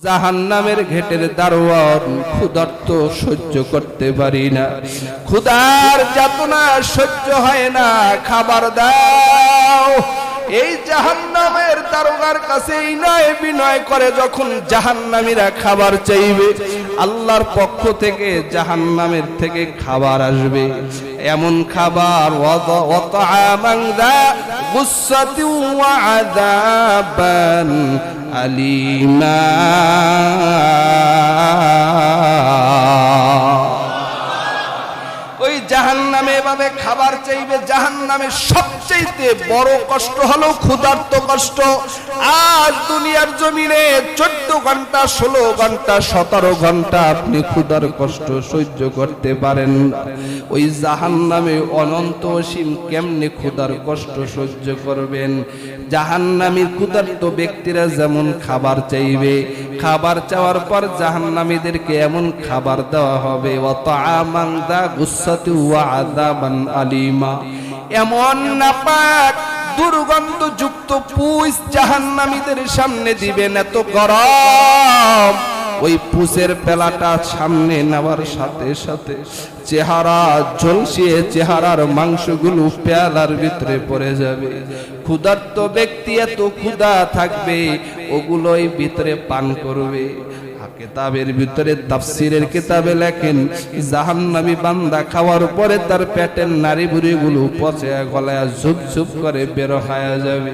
জাহান্নামের ঘেটের দারোয়ান ক্ষুধার্ত সহ্য করতে পারি না, ক্ষুধার যাতনা সহ্য হয় না, খাবার দাও। এই জাহান্নামের দারোগার কাছে ইনায় বিনয় করে যখন জাহান্নামীরা খাবার চাইবে, আল্লাহর পক্ষ থেকে জাহান্নামের থেকে খাবার আসবে। এমন খাবার ওয়াতাআমান যা গুসসাতি ওয়া আযাবান আলিমা। ওই জাহান্নামে এভাবে খাবার চাইবে। জাহান্নামের সবচেয়ে বড় কষ্ট হলো ক্ষুধার্ত কষ্ট। আজ দুনিয়ার জমিনে 14 ঘন্টা 16 ঘন্টা 17 ঘন্টা আপনি ক্ষুধার কষ্ট সহ্য করতে পারেন না। ওই জাহান্নামে অনন্ত অসীম কেমনে ক্ষুধার কষ্ট সহ্য করবেন? জাহান্নামী ক্ষুধার্ত ব্যক্তিরা যেমন খাবার চাইবে, খাবার চাওয়ার পর জাহান্নামীদেরকে এমন খাবার দেওয়া হবে ওয়াতাআমান দা গুসসাতি ওয়া আযাবান আলিমা। এমন নাপাক দুর্গন্ধযুক্ত পুষ জাহান্নামীদের সামনে দিবেন, এত গরম। ওই পুষের পেলাটা সামনে নেওয়ার সাথে সাথে চেহারা ঝলসিয়ে চেহারার মাংসগুলো পেয়ালার ভিতরে পড়ে যাবে। ক্ষুধার্ত ব্যক্তি এত ক্ষুধা থাকবে, ওগুলোই ভিতরে পান করবে। কিতাবের ভিতরে তাফসীরের কিতাবে লেখেন, জাহান্নামী বান্দা খাওয়ার পরে তার পেটের নাড়িভুড়িগুলো পচে গলায় ঝুপ ঝুপ করে বের হয়ে যাবে।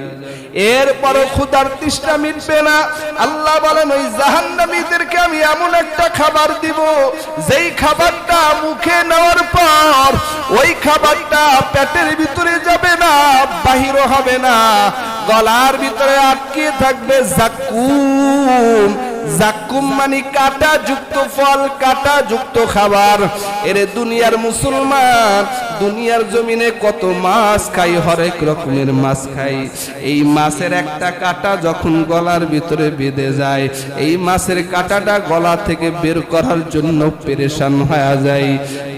এরপরও ক্ষুধার তৃষ্ণা মিটবে না। আল্লাহ বলেন, ওই জাহান্নামীদেরকে আমি এমন একটা খাবার দিব, যেই খাবারটা মুখে নেওয়ার পর ওই খাবারটা পেটের ভিতরে যাবে না, বাহিরও হবে না, গলার ভিতরে আটকে থাকবে। জাক্কুম, জাক্কুম মানে কাঁটা যুক্ত ফল, কাঁটা যুক্ত খাবার। এর দুনিয়ার মুসলমান দুনিয়ার জমিনে কত মাছ খাই, হরেক রকমের মাছ খাই। এই মাছের একটা কাঁটা যখন গলার ভিতরে বেঁধে যায়, এই মাছের কাঁটাটা গলা থেকে বের করার জন্য পেরেশান হয়ে যায়।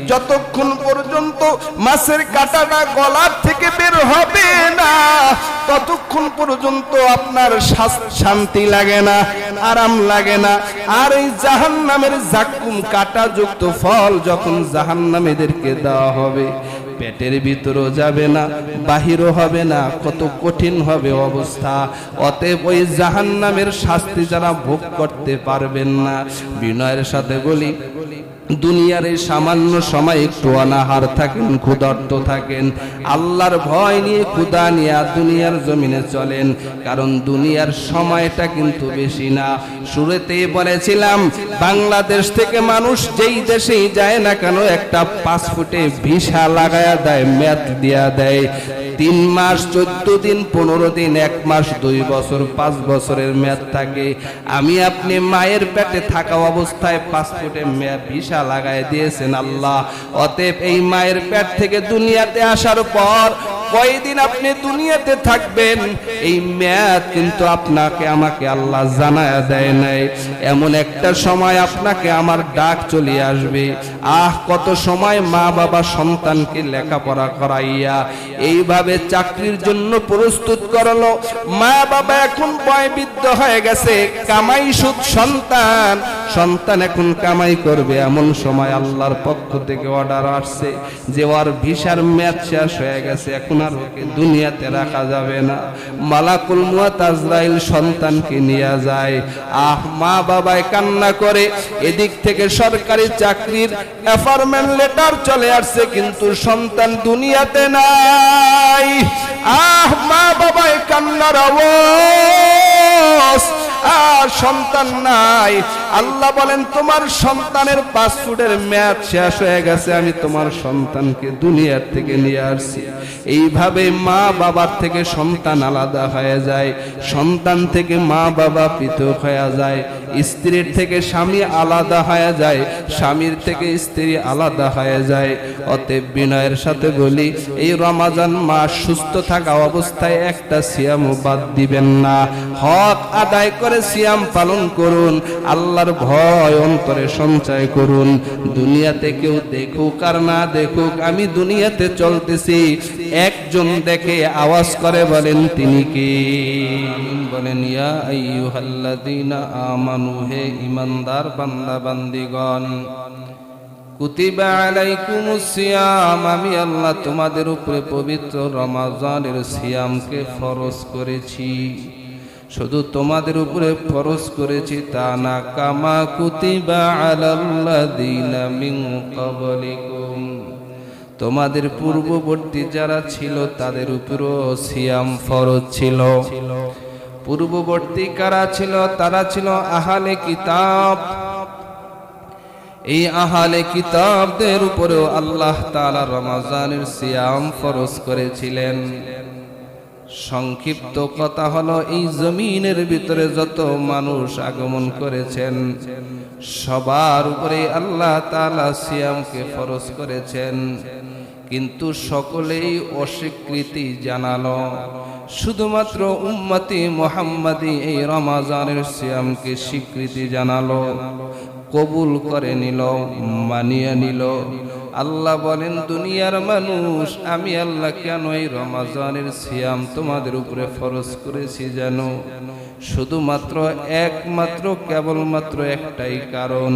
যতক্ষণ পর্যন্ত মাছের কাঁটাটা গলার থেকে বের হবে না, ততক্ষণ পর্যন্ত আপনার শান্তি লাগে না, আরাম লাগে না। আর এই জাহান্নামের জাক্কুম কাঁটা যুক্ত ফল যখন জাহান্নামীদেরকে দেওয়া হবে, পেটের ভিতরও যাবে না, বাহিরও হবে না, কত কঠিন হবে অবস্থা। অতএব ওই জাহান্নামের শাস্তি যারা ভোগ করতে পারবেন না, বিনয়ের সাথে বলি, দুনিয়ার এই সামান্য সময় একটু অনাহার থাকেন, ক্ষুধার্ত থাকেন, আল্লাহর ভয় নিয়ে ক্ষুধা নিয়ে দুনিয়ার জমিনে চলেন। কারণ দুনিয়ার সময়টা কিন্তু বেশি না। শুরুতেই বলেছিলাম, বাংলাদেশ থেকে মানুষ যেই দেশেই যায় না কেন, একটা পাসপোর্টে ভিসা লাগায়া দেয়, মেয়াদ দিয়া দেয়। 3 মাস 14 দিন 15 দিন 1 মাস 2 বছর 5 বছরের মেয়াদ থাকে। আমি আপনি মায়ের পেটে থাকা অবস্থায় পাসপোর্টে মেয়াদ ভিসা লাগায় দিয়েছেন আল্লাহ। অতএব এই মায়ের পেট থেকে দুনিয়াতে আসার পর কয়দিন আপনি দুনিয়াতে থাকবেন, এই মেয়াদ কিন্তু আপনাকে আমাকে আল্লাহ জানায়া দেয় নাই। এমন একটা সময় আপনাকে আমার ডাক চলে আসবে। কত সময় মা বাবা সন্তানকে লেখাপড়া করাইয়া এইভাবে চাকরির জন্য প্রস্তুত করলো, মা বাবা এখন বয়বৃদ্ধ হয়ে গেছে, কামাই সুদ সন্তান, সন্তান এখন কামাই করবে। এমন সময় আল্লাহর পক্ষ থেকে অর্ডার আসছে যে ওর ভিসার মেয়াদ শেষ হয়ে গেছে, এখন আর ওকে দুনিয়াতে রাখা যাবে না। মালাকুল মউত আজরাইল সন্তানকে নিয়ে যায়। মা বাবায় কান্না করে। এদিক থেকে সরকারি চাকরির অ্যাপয়েন্টমেন্ট লেটার চলে আসছে, কিন্তু সন্তান দুনিয়াতে নাই। মা বাবায় কান্নার আওয়াজ, সন্তান নাই। আল্লাহ বলেন, তোমার সন্তানের পাসপোর্টের মেয়াদ শেষ হয়ে গেছে, আমি তোমার সন্তানকে দুনিয়ার থেকে নিয়ে আসছি। এইভাবে মা বাবার থেকে সন্তান আলাদা হয়ে যায়, সন্তান থেকে মা বাবা পৃথক হয়ে যায়, স্ত্রীর থেকে স্বামী আলাদা হয়ে যায়, স্বামীর থেকে স্ত্রী আলাদা হয়ে যায়। অতএব বিনয়ের সাথে বলি, এই রমজান মাস সুস্থ থাকা অবস্থায় একটা সিয়াম বাদ দিবেন না। হক আদায় করে করে সিয়াম পালন করুন, আল্লাহর ভয় অন্তরে সঞ্চয় করুন। দুনিয়াতে কেউ দেখুক আর না দেখুক, আমি দুনিয়াতে চলতেছি, একজন দেখে আওয়াজ করে বলেন তিনি কি? বলেন ইয়া আইয়ুহাল্লাযীনা আমানু, হে ঈমানদার বান্দা বান্দিগণ, কুতিবা আলাইকুমুস সিয়াম, আমি আল্লাহ তোমাদের উপরে পবিত্র রমজানের সিয়ামকে ফরজ করেছি। শুধু তোমাদের উপরে ফরজ করেছি তা না, কামা কুতিবা আলাল্লাযীনা মিন ক্বাবলিকুম, তোমাদের পূর্ববর্তী যারা ছিল তাদের উপরও সিয়াম ফরজ ছিল। পূর্ববর্তী কারা ছিল? তারা ছিল আহলে কিতাব। এই আহলে কিতাবদের উপরেও আল্লাহ তাআলা রমজানের সিয়াম ফরজ করেছিলেন। সংক্ষিপ্ত কথা হলো, এই জমিনের ভিতরে যত মানুষ আগমন করেছেন সবার উপরে আল্লাহ তাআলা সিয়ামকে ফরজ করেছেন, কিন্তু সকলেই অস্বীকৃতি জানালো। শুধুমাত্র উম্মতি মুহাম্মাদি এই রমজানের সিয়ামকে স্বীকৃতি জানালো, কবুল করে নিল, মানিয়ে নিল। আল্লাহ বলেন, দুনিয়ার মানুষ, আমি আল্লাহ কেন এই রমজানের সিয়াম তোমাদের উপরে ফরজ করেছি জানো? শুধুমাত্র একমাত্র কেবলমাত্র একটাই কারণ,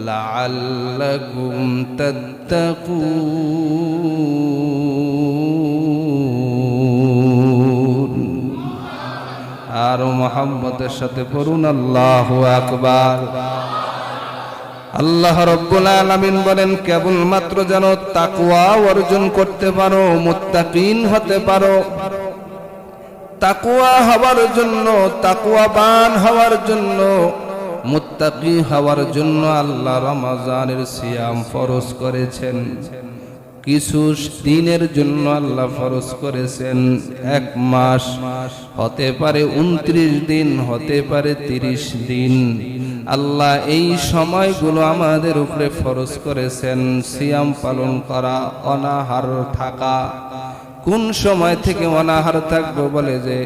লাআল্লাকুম তাত্তাকুন। আর মুহাম্মদের সাথে পড়ুন আল্লাহু আকবার। আল্লাহ রাব্বুল আলামিন বলেন, কেবলমাত্র যেন তাকওয়া অর্জন করতে পারো, মুত্তাকিন হতে পারো। তাকওয়া হওয়ার জন্য, তাকওয়াবান হওয়ার জন্য, মুত্তাকি হওয়ার জন্য আল্লাহ রমজানের সিয়াম ফরজ করেছেন। কিছু দিনের জন্য আল্লাহ ফরজ করেছেন, 1 মাস, হতে পারে 29 দিন, হতে পারে 30 দিন। আল্লাহ এই সময়গুলো আমাদের উপরে ফরজ করেছেন সিয়াম পালন করা, অনাহার থাকা। কোন সময় থেকে অনাহার থাকবো? বলে যে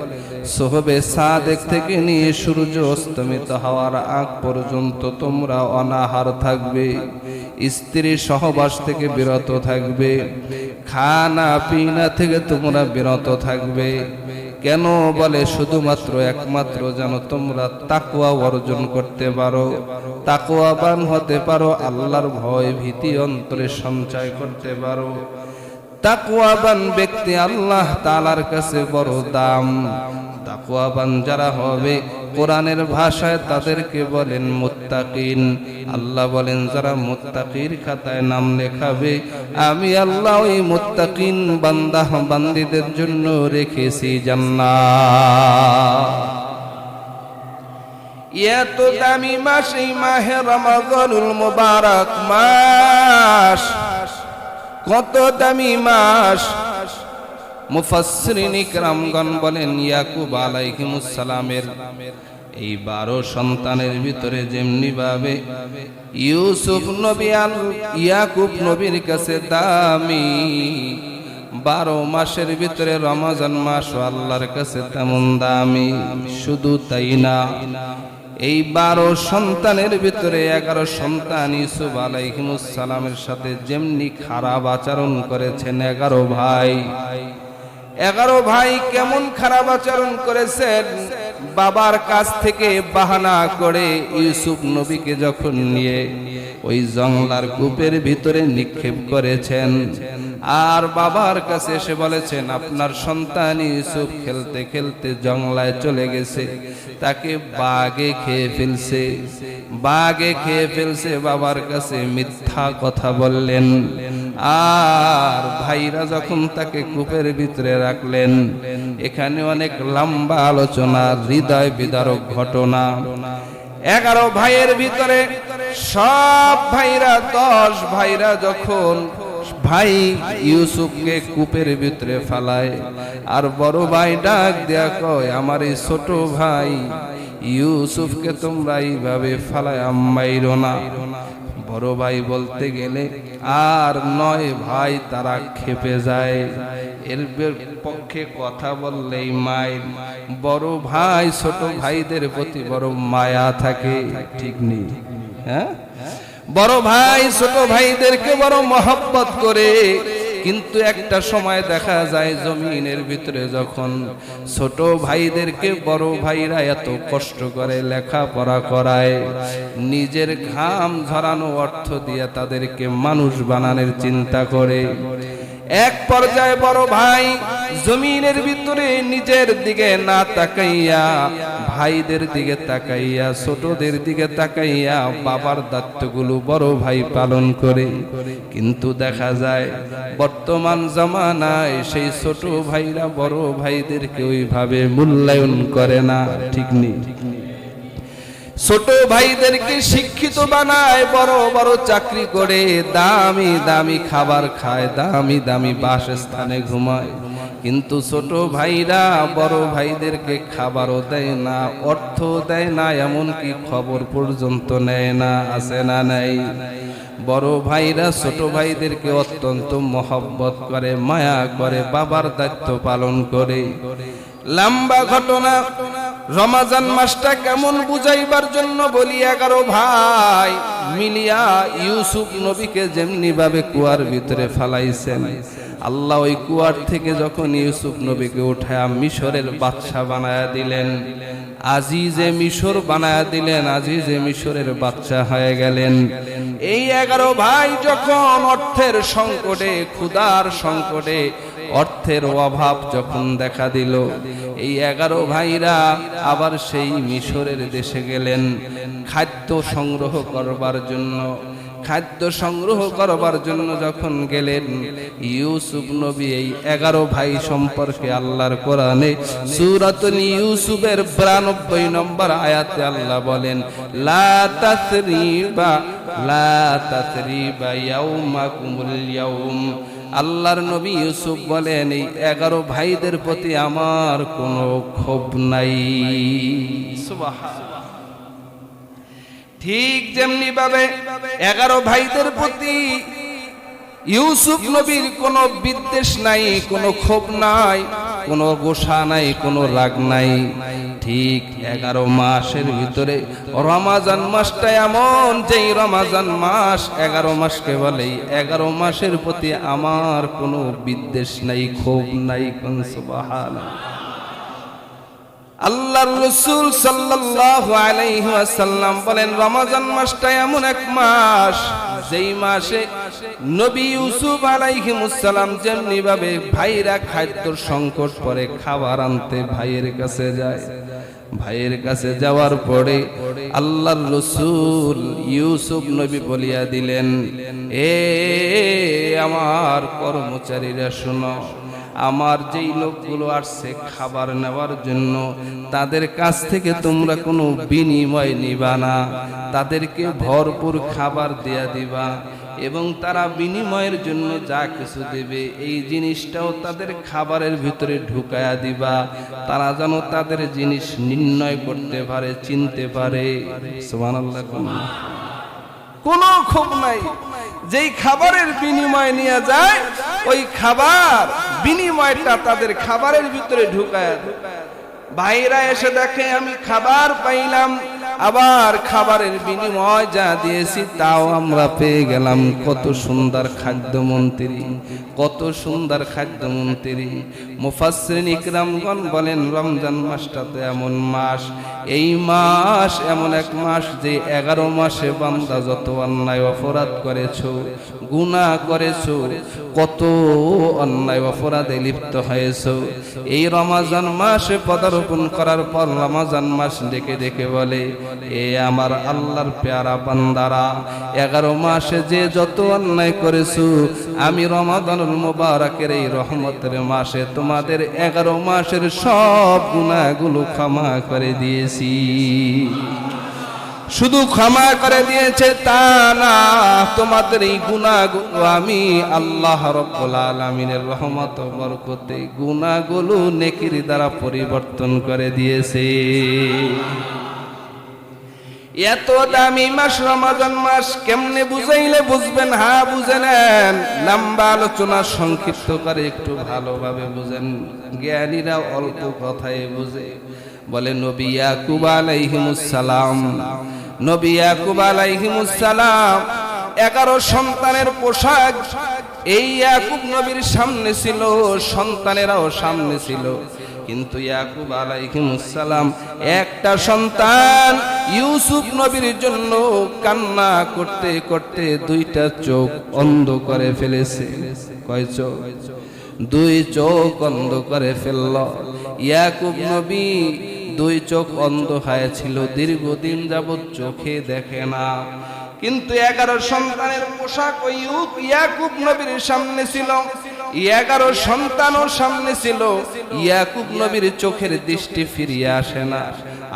সোহবে সাদেক থেকে নিয়ে সূর্য অস্তমিত হওয়ার আগ পর্যন্ত তোমরা অনাহার থাকবে, স্ত্রী সহবাস থেকে বিরত থাকবে, খানা পিনা থেকে তোমরা বিরত থাকবে। কেন? বলে শুধুমাত্র একমাত্র যেন তোমরা তাকওয়া অর্জন করতে পারো, তাকওয়াবান হতে পারো, আল্লাহর ভয় ভীতি অন্তরে সঞ্চয় করতে পারো। তাকওয়াবান ব্যক্তি আল্লাহ তাআলার কাছে বড় দাম। তাকওয়াবান যারা হবে, কোরআনের ভাষায় তাদেরকে বলেন মুত্তাকিন। আল্লাহ বলেন, যারা মুত্তাকির খাতায় নাম লেখাবে, আমি আল্লাহ ওই মুত্তাকিন বান্দা বান্দীদের জন্য রেখেছি জান্নাত। এত দামি মাস এই মাহে রমজানুল মুবারক মাস, কত দামি মাস। মুফাসসিরিন ইকরামগণ বলেন, ইয়াকুব আলাইহিমুস সালামের এই 12 সন্তানের ভিতরে যেমনি ভাবে ইউসুফ নবী ইয়াকুব নবীর কাছে দামি, 12 মাসের ভিতরে রমজান মাস আল্লাহর কাছে তেমন দামি। শুধু তাই না, এই 12 সন্তানের ভিতরে 11 সন্তান ইউসুফ আলাইহিমুস সালামের সাথে যেমনি খারাপ আচরণ করেছেন। 11 ভাই কেমন খারাপ আচরণ করেছেন? বাবার কাছ থেকে বাহানা করে ইউসুফ নবীকে যখন নিয়ে ওই জংলার কূপের ভিতরে নিক্ষেপ করেছেন, আর বাবার কাছে এসে বলেছেন, আপনার সন্তান ইউসুফ খেলতে খেলতে জংলায় চলে গেছে, তাকে বাঘে খেয়ে ফেলছে, বাঘে খেয়ে ফেলছে। বাবার কাছে মিথ্যা কথা বললেন। আর ভাইরা যখন তাকে কূপের ভিতরে রাখলেন, এখানে অনেক লম্বা আলোচনা, হৃদয় বিদারক ঘটনা। 11 ভাইয়ের ভিতরে সব ভাইরা, 10 ভাইরা যখন ভাই ইউসুফকে কূপের ভিতরে ফালায়, আর বড় ভাই ডাক দেয়া কয়, আমার এই ছোট ভাই ইউসুফকে তোমরা এইভাবে ফালায় মাইরো না। বড় ভাই বলতে গেলে আর 9 ভাই তারা খেপে যায়। এর পক্ষে কথা বললেই মায়ের। বড় ভাই ছোট ভাইদের প্রতি বড় মায়া থাকে, ঠিক নেই? হ্যাঁ, বড় ভাই ছোট ভাইদেরকে বড় মহব্বত করে। কিন্তু একটা সময় দেখা যায় জমিনের ভিতরে যখন ছোট ভাইদেরকে বড় ভাইরা এত কষ্ট করে লেখাপড়া করায়, নিজের ঘাম ঝরানো অর্থ দিয়ে তাদেরকে মানুষ বানানোর চিন্তা করে, এক পর্যায়ে বড় ভাই জমিনের ভিতরে নিজের দিকে না তাকাইয়া ভাইদের দিকে তাকাইয়া ছোটদের দিকে তাকাইয়া বাবার দায়িত্বগুলো বড় ভাই পালন করে। কিন্তু দেখা যায় বর্তমান জামানায় সেই ছোট ভাইরা বড় ভাইদেরকে ওইভাবে মূল্যায়ন করে না, ঠিক নেই? ছোট ভাইদেরকে শিক্ষিত বানায়, বড় বড় চাকরি করে, দামি দামি খাবার খায়, দামি দামি বাসস্থানে ঘুমায়। কিন্তু ছোট ভাইরা বড় ভাইদেরকে খাবারও দেয় না, অর্থ দেয় না, এমনকি খবর পর্যন্ত নেয় না। আছে না নাই? বড় ভাইরা ছোট ভাইদেরকে অত্যন্ত মহব্বত করে, মায়া করে, বাবার দায়িত্ব পালন করে। লম্বা ঘটনা, রমজান মাসটা কেমন বুঝাইবার জন্য বলি, 11 ভাই মিলিয়া ইউসুফ নবীকে যেমনি ভাবে কুয়ার ভিতরে ফালাইছেন, আল্লাহ ওই কুয়ার থেকে যখন ইউসুফ নবীকে উঠায়া মিশরের বাদশা বানায়া দিলেন, আজিজে মিশর বানায়া দিলেন, আজিজে মিশরের বাদশা হয়ে গেলেন। এই 11 ভাই যখন অর্থের সংকটে, ক্ষুধার সংকটে, অর্থের অভাব যখন দেখা দিল, এই 11 ভাইরা আবার সেই মিশরের দেশে গেলেন খাদ্য সংগ্রহ করবার জন্য। খাদ্য সংগ্রহ করবার জন্য যখন গেলেন, ইউসুফ নবী এই 11 ভাই সম্পর্কে আল্লাহর কোরআনে সূরাতুল ইউসুফের 92 নম্বর আয়াতে আল্লাহ বলেন, লা তাসরিবা ইয়াউমাকুমুল ইয়াউম। আল্লাহর নবী ইউসুফ বলেন, এই 11 ভাইদের প্রতি আমার কোনো ক্ষোভ নাই। সুবহানাল্লাহ। ঠিক যেমনি ভাবে 11 ভাইদের প্রতি ইউসুফ নবীর কোনো বিদ্বেষ নাই, কোনো ক্ষোভ নাই, কোনো গোসা নাই, কোনো রাগ নাই। ঠিক 11 মাসের ভিতরে রমাজান মাসটা এমন, যেই রমাজান মাস 11 মাসকে বলে, 11 মাসের প্রতি আমার কোনো বিদ্বেষ নাই, ক্ষোভ নাই। সুবহানাল্লাহ। আল্লাহর রাসূল সাল্লাল্লাহু আলাইহি ওয়াসাল্লাম বলেন, রমজান মাসটা এমন এক মাস, যেই মাসে নবী ইউসুফ আলাইহিস সালাম যেমনি ভাবে ভাইরা খাদ্যর সংকট পড়ে খাবার আনতে ভাইয়ের কাছে যায়, ভাইয়ের কাছে যাওয়ার পরে আল্লাহর রাসূল ইউসুফ নবী বলিয়া দিলেন, এ আমার কর্মচারীরা শোনো, আমার যেই লোকগুলো আসছে খাবার নেওয়ার জন্য, তাদের কাছ থেকে তোমরা কোনো বিনিময় নিবা না, তাদেরকে ভরপুর খাবার দেয়া দিবা, এবং তারা বিনিময়ের জন্য যা কিছু দেবে এই জিনিসটাও তাদের খাবারের ভিতরে ঢুকায়া দিবা, তারা যেন তাদের জিনিস নির্ণয় করতে পারে, চিনতে পারে। সুবহানাল্লাহ। কোনো ক্ষোভ নাই। যেই খাবারের বিনিময় নিয়ে যায়, ওই খাবার বিনিময়টা তাদের খাবারের ভিতরে ঢুকায়। ভাইরা এসে দেখে আমি খাবার পাইলাম, আবার খাবারের বিনিময় যা দিয়েছি তাও আমরা পেয়ে গেলাম। কত সুন্দর খাদ্যমন্ত্রী, কত সুন্দর খাদ্যমন্ত্রী। মুফাসসিরিন ইকরামগণ বলেন, রমজান মাসটা তো এমন মাস, এই মাস এমন এক মাস যে 11 মাসে বান্দা যত অন্যায় অপরাধ করেছো, গুনাহ করেছো, কত অন্যায় অপরাধে লিপ্ত হয়েছো, এই রমজান মাসে পদার্পণ করার পর রমজান মাস ডেকে ডেকে বলে, এ আমার আল্লাহর পেয়ারা বান্দারা, 11 মাসে যে যত অন্যায় করেছো, আমি রমাদানুল মুবারকের এই রহমতের মাসে তোমাদের 11 মাসের সব গুনাহগুলো ক্ষমা করে দিয়েছি। শুধু ক্ষমা করে দিয়েছে তা না, তোমাদের এই গুনাহগুলো আমি আল্লাহ রাব্বুল আলামিনের রহমত ও বরকতে গুনাহগুলো নেকির দ্বারা পরিবর্তন করে দিয়েছে। এত দামি মাস রমজান মাস কেমনে বুঝাইলে বুঝবেন? হ্যাঁ বুঝে নেন, লম্বা আলোচনা সংক্ষিপ্ত করে একটু ভালোভাবে বুঝেন। জ্ঞানীরা অল্প কথায় বুঝে। বলে নবী ইয়াকুব আলাইহিমুস সালাম, নবী ইয়াকুব আলাইহিমুস সালাম 11 সন্তানের পোশাক এই ইয়াকুব নবীর সামনে ছিল, সন্তানেরাও সামনে ছিল, কিন্তু ইয়াকুব আলাইহিমুস সালাম একটা সন্তান ইউসুফ নবীর জন্য কান্না করতে করতে 2টা চোখ অন্ধ করে ফেলেছে। কয় চোখ? 2 চোখ অন্ধ করে ফেলল। ইয়াকুব নবী 2 চোখ অন্ধ হয়েছিল, দীর্ঘদিন যাবৎ চোখে দেখে না। কিন্তু 11 সন্তানের পোশাক ওই ইয়াকুব নবীর সামনে ছিল, 11 সন্তানও সামনে ছিল। ইয়াকুব নবীর চোখের দৃষ্টি ফিরিয়ে আসে না।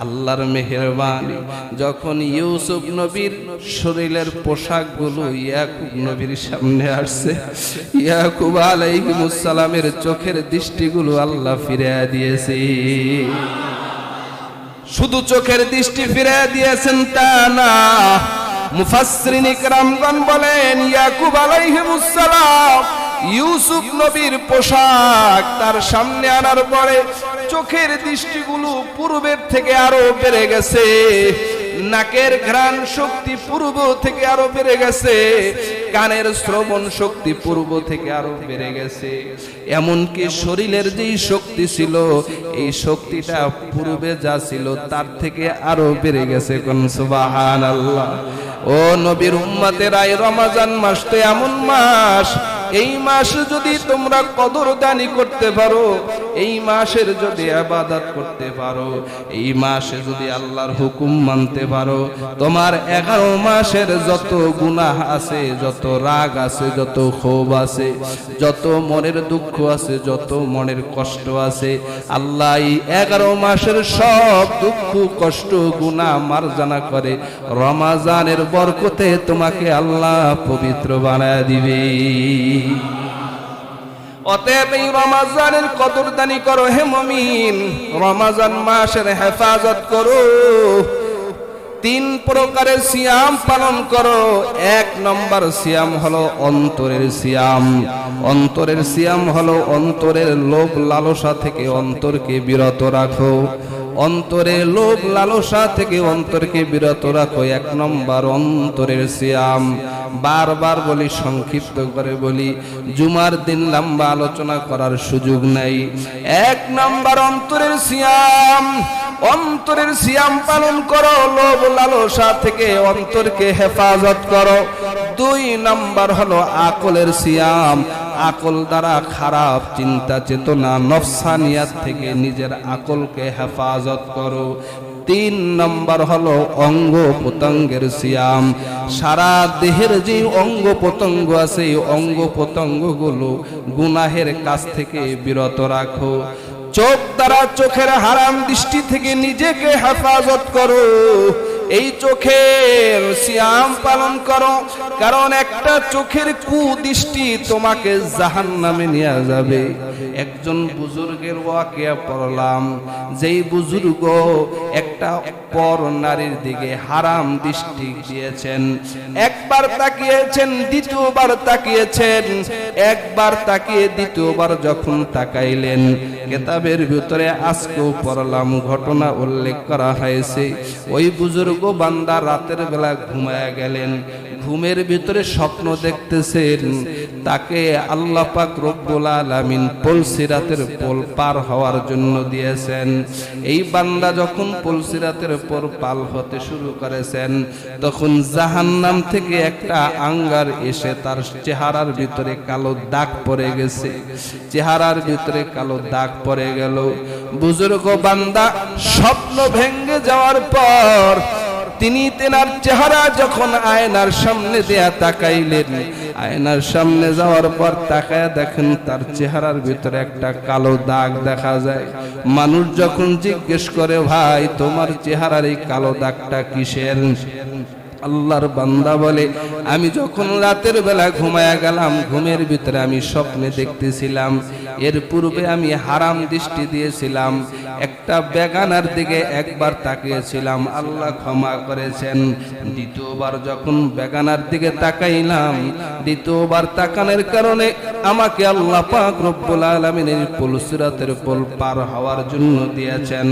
আল্লাহর মেহেরবানি, যখন ইউসুফ নবীর শরীরের পোশাকগুলো ইয়াকুব নবীর সামনে আসছে, ইয়াকুব আলাইহিমুস সালামের চোখের দৃষ্টিগুলো আল্লাহ ফিরিয়ে দিয়েছে। শুধু চোখের দৃষ্টি ফিরিয়ে দিয়েছেন তা না, মুফাসসিরিন ইকরামগণ বলেন ইয়াকুব আলাইহিমুস সালাম ইউসুফ নবীর পোশাক তার সামনে আনার পরে চোখের দৃষ্টিগুলো পূর্বের থেকে আরো বেড়ে গেছে, নাকের ঘ্রাণ শক্তি পূর্ব থেকে আরো বেড়ে গেছে, কানের শ্রবণ শক্তি পূর্ব থেকে আরো বেড়ে গেছে, এমনকি শরীরের যেই শক্তি ছিল এই শক্তিটা পূর্বে যা ছিল তার থেকে আরো বেড়ে গেছে। কোন সুবহানাল্লাহ। ও নবীর উম্মতেরা, এই রমজান মাস তো এমন মাস, এই মাসে যদি তোমরা কদরদানি করতে পারো, এই মাসের যদি ইবাদত করতে পারো, এই মাসে যদি আল্লাহর হুকুম মানতে পারো, তোমার 11 মাসের যত গুনাহ আছে, যত রাগ আছে, যত ক্ষোভ আছে, যত মনের দুঃখ আছে, যত মনের কষ্ট আছে, আল্লাহ এই 11 মাসের সব দুঃখ কষ্ট গুনাহ মার্জনা করে রমজানের বরকতে তোমাকে আল্লাহ পবিত্র বানায় দিবে। অতএব এই রমজানের কদরদানি করো হে মুমিন, রমজান মাসের হেফাজত করো। 3 প্রকারের সিয়াম পালন করো। 1 নম্বর সিয়াম হলো অন্তরের সিয়াম। অন্তরের সিয়াম হলো অন্তরের লোভ লালসা থেকে অন্তরকে বিরত রাখো। অন্তরে লোভ লালসা থেকে অন্তরকে বিরত রাখো, 1 নম্বর অন্তরের সিয়াম। বারবার বলি, সংক্ষিপ্ত করে বলি, জুমার দিন লম্বা আলোচনা করার সুযোগ নাই। 1 নম্বর অন্তরের সিয়াম। অন্তরের সিয়াম পালন করো, লোভ লালসা থেকে অন্তরকে হেফাজত করো। 2 নম্বর হলো আকলের সিয়াম। আকল দ্বারা খারাপ চিন্তা চেতনা নফসানিয়াত থেকে নিজের আকলকে হেফাজত করো। 3 নম্বর হলো অঙ্গ প্রত্যঙ্গের সিয়াম। সারা দেহের যে অঙ্গ প্রত্যঙ্গ আছে, অঙ্গ প্রত্যঙ্গগুলো গুনাহের কাছ থেকে বিরত রাখো। চোখ দ্বারা চোখের হারাম দৃষ্টি থেকে নিজেকে হেফাজত করো। এই চোখের সিয়াম পালন করো, কারণ একটা চোখের কুদৃষ্টি তোমাকে জাহান্নামে নিয়ে যাবে। একজন বুজুর্গের ওয়াকিয়া পড়লাম, যেই বুজুর্গ একটা পর নারীর দিকে হারাম দৃষ্টি দিয়েছেন, একবার তাকিয়েছেন, দ্বিতীয়বার তাকিয়েছেন, একবার তাকিয়ে দ্বিতীয়বার যখন তাকাইলেন, কিতাবের ভিতরে আজকেও পড়লাম ঘটনা উল্লেখ করা হয়েছে। ওই বুজুর্গ বান্দা রাতের বেলা ঘুমায়া গেলেন, ঘুমের ভিতরে স্বপ্ন দেখতেছেন তাকে আল্লাহ পাক রব্বুল আলামিন পুলসিরাতের পোল পার হওয়ার জন্য দিয়েছেন। এই বান্দা যখন পুলসিরাতের পোল পার হতে শুরু করেছেন, তখন জাহান্নাম থেকে একটা আঙ্গার এসে তার চেহারার ভিতরে কালো দাগ পড়ে গেছে। চেহারার ভিতরে কালো দাগ পড়ে গেল। বুজুর্গ বান্দা স্বপ্ন ভেঙে যাওয়ার পর তিনি তেনার চেহারা যখন আয়নার সামনে দেয়া তাকাইলেন, আয়নার সামনে যাওয়ার পর তাকায়া দেখেন তার চেহারার ভিতরে একটা কালো দাগ দেখা যায়। মানুষ যখন জিজ্ঞেস করে, ভাই তোমার চেহারার এই কালো দাগটা কিসের? আল্লাহর বান্দা বলে, আমি যখন রাতের বেলা ঘুমায়া গেলাম, ঘুমের ভিতরে আমি স্বপ্নে দেখতেছিলাম এর পূর্বে আমি হারাম দৃষ্টি দিয়েছিলাম, একটা বেগানার দিকে একবার তাকিয়েছিলাম, আল্লাহ ক্ষমা করেছেন। দ্বিতীয়বার যখন বেগানার দিকে তাকাইলাম, দ্বিতীয়বার তাকানোর কারণে আমাকে আল্লাহ পাক রব্বুল আলামিনের পুলসিরাতের পুল পার হওয়ার জন্য দিয়েছেন।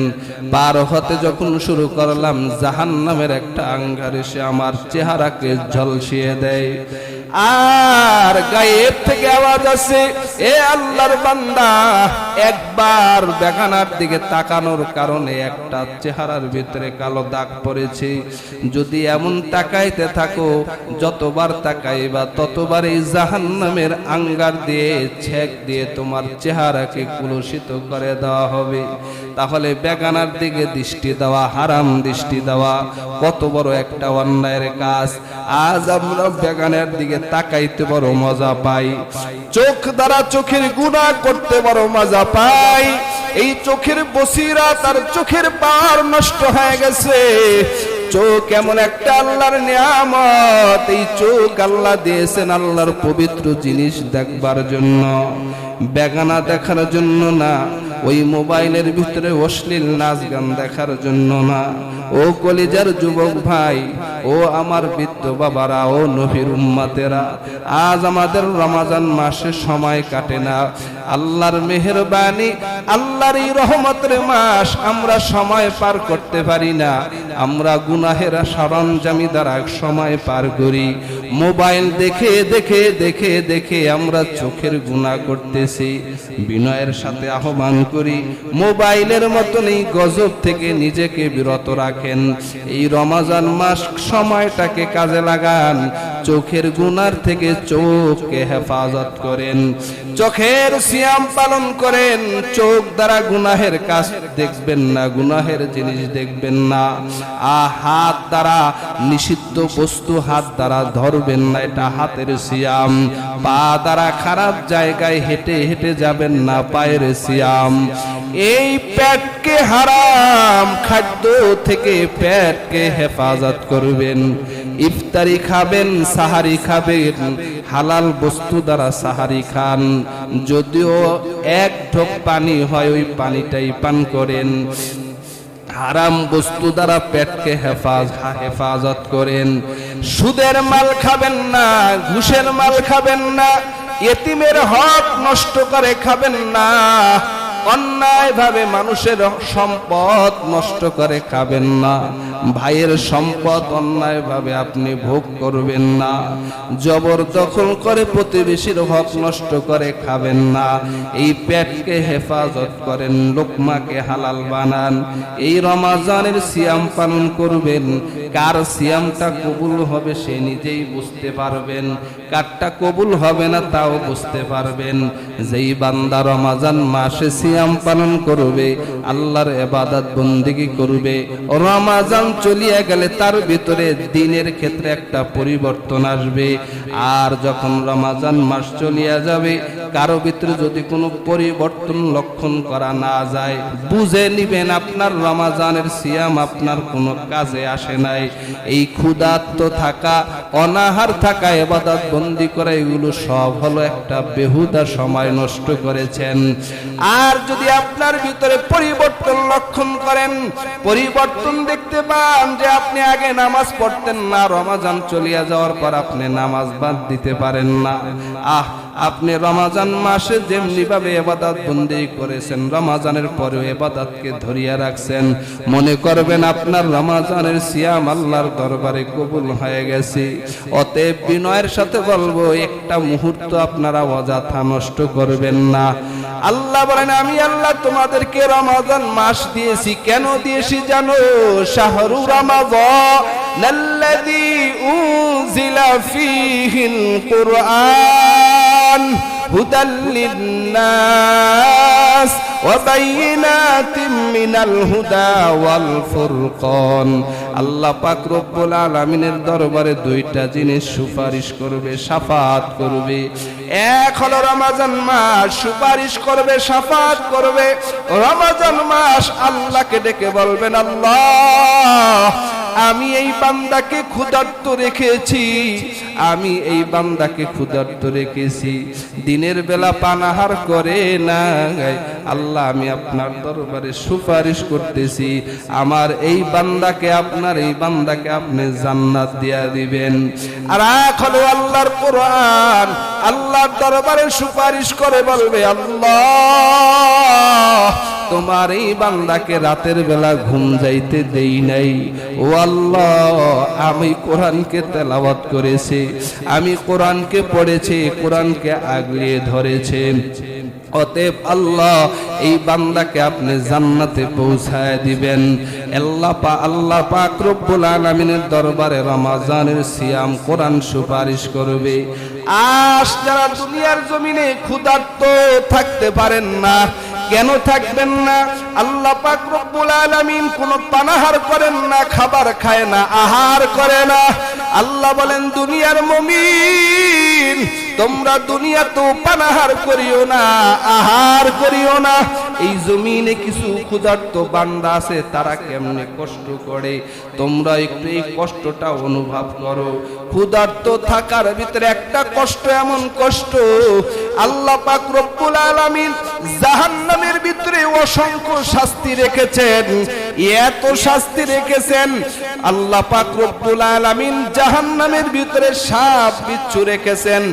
পার হতে যখন শুরু করলাম, জাহান্নামের একটা আঙ্গার এসে আমার চেহারাকে ঝলসিয়ে দেয়। আর গায়েব থেকে আওয়াজ আসে, এ আল্লাহর বান্দা, একবার বেগানার দিকে তাকানোর কারণে একটা চেহারার ভিতরে কালো দাগ পড়েছে। যদি এমন তাকাইতে থাকো, যতবার তাকাইবা ততবার এই জাহান্নামের আঙ্গার দিয়ে ছেক দিয়ে তোমার চেহারাকে কুলুষিত করে দেওয়া হবে। তাহলে বেগানার দিকে দৃষ্টি দেওয়া, হারাম দৃষ্টি দেওয়া কত বড় একটা অন্যায়ের কাজ। আজ আমরা বেগানের দিকে তাকাইতে বড় মজা পাই, চোখ দ্বারা চোখের গুনাহ করতে বড় মজা পাই। এই চোখের বসিরাত আর চোখের পাওয়ার নষ্ট হয়ে গেছে। চোখ এমন একটা আল্লাহর নিয়ামত, এই চোখ আল্লাহ দিয়েছেন আল্লাহর পবিত্র জিনিস দেখবার জন্য, বেগানা দেখার জন্য না, ওই মোবাইলের ভিতরে অশ্লীল নাচ গান দেখার জন্য না। ও কলিজার যুবক ভাই, ও আমার বৃদ্ধ বাবারা, ও নবীর উম্মতেরা, আজ আমাদের রমজান মাসে সময় কাটে না। আল্লাহর মেহেরবানি, আল্লাহর এই রহমতের মাস, আমরা সময় পার করতে পারি না। আমরা গুনাহের সরঞ্জামি দ্বারা সময় পার করি। মোবাইল দেখে দেখে দেখে দেখে আমরা চোখের গুনাহ করতেছি। বিনয়ের সাথে আহ্বান করি, মোবাইলের মতন এই গজব থেকে নিজেকে বিরত রাখেন। এই রমজান মাস সময়টাকে কাজে লাগান, চোখের গুনার থেকে চোখকে হেফাজত করেন, চোখের সিয়াম পালন করেন। চোখ দ্বারা গুনাহের কাজ দেখবেন না, গুনাহের জিনিস দেখবেন না। হাত দ্বারা নিষিদ্ধ বস্তু হাত দ্বারা ধরবেন না, এটা হাতের সিয়াম। পা দ্বারা খারাপ জায়গায় হেঁটে হেঁটে যাবেন না, পায়ের সিয়াম। এই পেটকে হারাম খাদ্য থেকে পেটকে হেফাজত করবেন। ইফতারি খাবেন, সাহারি খাবেন, হালাল বস্তু দ্বারা সাহারি খান। যদিও এক ঢোক পানি হয়, ওই পানিটাই পান করেন। হারাম বস্তু দ্বারা পেটকে হেফাজত করেন। সুদের মাল খাবেন না, ঘুষের মাল খাবেন না, ইতিমের হক নষ্ট করে খাবেন না, অন্যায় ভাবে মানুষের সম্পদ নষ্ট করে খাবেন না, ভাইয়ের সম্পদ অন্যায় ভাবে আপনি ভোগ করবেন না, জবরদখল করে প্রতিবেশীর হক নষ্ট করে খাবেন না। এই পেটকে হেফাজত করেন, লোকমাকে হালাল বানান। এই রমজানের সিয়াম পালন করবেন। কার সিয়ামটা কবুল হবে সে নিজেই বুঝতে পারবেন, কারটা কবুল হবে না তাও বুঝতে পারবেন। যেই বান্দা রমজান মাসে সিয়াম পালন করবে, আল্লাহর ইবাদত বন্দেগী করবে, রমজান চলিয়া গেলে তার ভিতরে দিনের ক্ষেত্রে একটা পরিবর্তন আসবে। আর যখন রমজান মাস চলিয়া যাবে, কারো ভিতরে যদি কোনো পরিবর্তন লক্ষণ করা না যায়, বুঝে নিবেন আপনার রমজানের সিয়াম আপনার কোনো কাজে আসে নাই। এই ক্ষুধার্ত থাকা, অনাহার থাকা, ইবাদত বন্দি করা, এগুলো সব হলো একটা বেহুদা সময় নষ্ট করেছেন। আর যদি আপনার ভিতরে পরিবর্তন লক্ষণ করেন, পরিবর্তন দেখতে পান যে আপনি আগে নামাজ পড়তেন না, রমজান চলিয়া যাওয়ার পর আপনি নামাজ বাদ দিতে পারেন না। আপনি রমজান মাসে যেমনি ভাবে ইবাদত বন্দেগী করেছেন, রমজানের পরেও ইবাদতকে ধরিয়া রাখছেন, মনে করবেন আপনার রমজানের সিয়াম আল্লাহর দরবারে কবুল হয়ে গেছে। অতএব বিনয়ের সাথে বলবো, একটা মুহূর্ত আপনারা অযথা নষ্ট করবেন না। আল্লাহ বলেন, আমি আল্লাহ তোমাদেরকে রমজান মাস দিয়েছি। কেন দিয়েছি জানো? শাহরু রমাযানাল্লাযী উনজিলা ফীহিল কুরআন হুদাল লিন্নাস ওয়া বাইয়িনাতিম মিনাল হুদা ওয়াল ফুরকান। আল্লাহ পাক রব্বুল আলামিনের দরবারে দুইটা জিনিস সুপারিশ করবে, শাফাআত করবে। এক হলো রমজান মাস, সুপারিশ করবে, শাফাআত করবে। রমজান মাস আল্লাহকে ডেকে বলবেন, আল্লাহ আমি এই বান্দাকে ক্ষুধার্ত রেখেছি, আমি এই বান্দাকে ক্ষুধার্ত রেখেছি, দিনের বেলা পানাহার করে না। আল্লাহ আমি আপনার দরবারে সুপারিশ করতেছি, আমার এই বান্দাকে, আপনার এই বান্দাকে আপনি জান্নাত দিয়া দিবেন। আর হলো আল্লাহর কোরআন আল্লাহর দরবারে সুপারিশ করে বলবে, আল্লাহ তোমার এই বান্দাকে রাতের বেলা ঘুম যাইতে দেই নাই। ও আল্লাহ, আমি কোরআনকে তেলাওয়াত করেছি, আমি কোরআনকে পড়েছি, কোরআনকে আগলে ধরেছেন। অতএব আল্লাহ এই বান্দাকে আপনি জান্নাতে পৌঁছায় দিবেন। আল্লাহ পাক রব্বুল আলামিনের দরবারে রমজানের সিয়াম কোরআন সুপারিশ করবে। আজ যারা দুনিয়ার জমিনে ক্ষুধার্ত থাকতে পারেন না, কেন থাকবেন না? আল্লাহ পাক রব্বুল আলামিন কোন পানাহার করেন না, খাবার খায় না, আহার করে না। আল্লাহ বলেন, দুনিয়ার মুমিন তোমরা দুনিয়াতেও পানাহার করিও না, আহার করিও না। এই জমিনে কিছু ক্ষুধার্ত বান্দা আছে, তারা কেমনে কষ্ট করে তোমরা একটু এই কষ্টটা অনুভব করো। ক্ষুধার্ত থাকার ভিতরে একটা কষ্ট, এমন কষ্ট আল্লাহ পাক রব্বুল আলামিন জাহান্নামের ভিতরে অসংখ্য শাস্তি রেখেছেন। এত শাস্তি রেখেছেন আল্লাহ পাক রব্বুল আলামিন, জাহান্নামের ভিতরে সাপ বিচ্ছু রেখেছেন,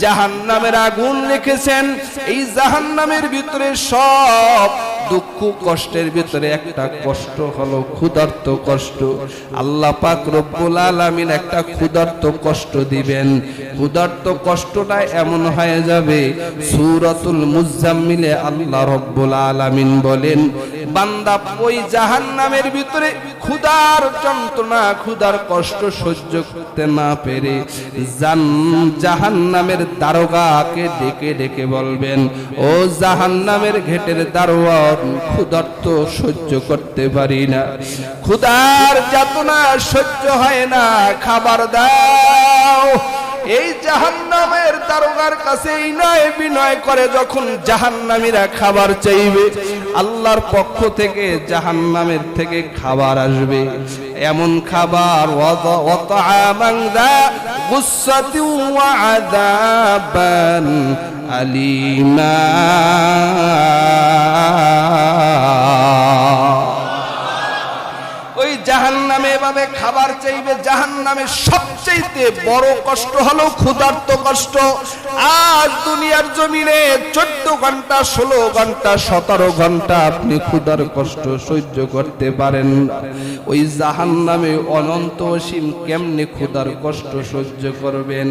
জাহান্নামের আগুন রেখেছেন। এই জাহান্নামের ভিতরে সব দুঃখ কষ্টের ভিতরে একটা কষ্ট হলো ক্ষুধার্ত কষ্ট। আল্লাহ পাক রব্বুল আলামিন একটা ক্ষুধার্ত কষ্ট দিবেন। ক্ষুধার্ত কষ্টটা এমন হয়ে যাবে, সূরাতুল মুজাম্মিলে আল্লাহ রব্বুল আলামিন বলেন, বান্দা ওই জাহান্নামের ভিতরে ক্ষুধার যন্ত্রণা, ক্ষুধার কষ্ট সহ্য করতে না পেরে জাহান্নামের দারোগাকে ডেকে ডেকে বলবেন, ও জাহান্নামের গেটের দারোয়ান, ক্ষুধার্ত সহ্য করতে পারি না, ক্ষুধার যাতনা সহ্য হয় না, খাবার দাও। এই জাহান্নামের দারোগার কাছে এই নয় বিনয় করে যখন জাহান্নামীরা খাবার চাইবে, আল্লাহর পক্ষ থেকে জাহান্নামের থেকে খাবার আসবে। এমন খাবার, ওয়াতাআমান যা গুসসাতি ওয়া আযাবান আলিমা। ওই জাহান্নামে এভাবে খাবার চাইবে। জাহান্নামের সবচেয়ে বড় কষ্ট হলো ক্ষুধার্ত কষ্ট। আজ দুনিয়ার জমিনে 14 ঘন্টা, 16 ঘন্টা, 17 ঘন্টা আপনি ক্ষুধার কষ্ট সহ্য করতে পারেন না। ওই জাহান্নামে অনন্ত অসীম কেমনে ক্ষুধার কষ্ট সহ্য করবেন?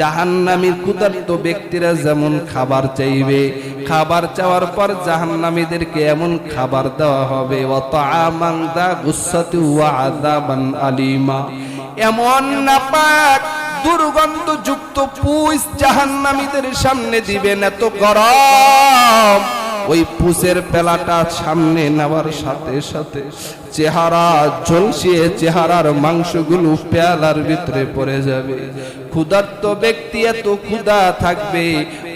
জাহান্নামী ক্ষুধার্ত ব্যক্তিরা যেমন খাবার চাইবে, খাবার চাওয়ার পর জাহান্নামীদেরকে এমন খাবার দেওয়া হবে, ওয়াতাআমান যা গুসসাতি ওয়া আযাবান আলিমা। এমন নাপাক দুর্গন্ধযুক্ত পুষ জাহান্নামীদের সামনে দিবেন, এত গরম। ওই পুষের পেলাটা সামনে নেওয়ার সাথে সাথে চেহারা ঝলসিয়ে চেহারার মাংসগুলো পেয়ালার ভিতরে পড়ে যাবে। ক্ষুধার্ত ব্যক্তি এত ক্ষুধা থাকবে,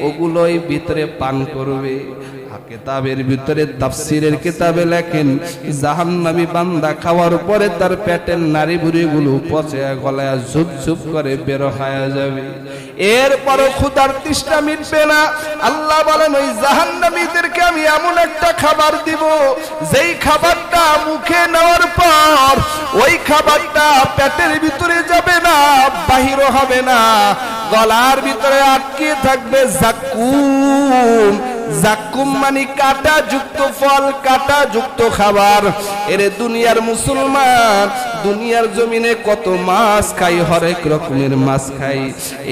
ওগুলোই ভিতরে পান করবে। কিতাবের ভিতরে তাফসীরের কিতাবে লেখেন, জাহান্নামী বান্দা খাওয়ার পরে তার পেটের নাড়ি বুড়িগুলো পচে গলায় ঝুপ ঝুপ করে বের হয়ে যাবে। এরপরও ক্ষুধার তৃষ্ণা মিটবে না। আল্লাহ বলেন, ওই জাহান্নামীদেরকে আমি এমন একটা খাবার দিব, যেই খাবারটা মুখে নেওয়ার পর ওই খাবারটা পেটের ভিতরে যাবে না, বাহিরও হবে না, গলার ভিতরে আটকে থাকবে। জাক্কুম, জাক্কুম মানে কাটা যুক্ত ফল, কাটা যুক্ত খাবার। এরে দুনিয়ার মুসলমান, দুনিয়ার জমিনে কত মাছ খাই, হরেক রকমের মাছ খাই।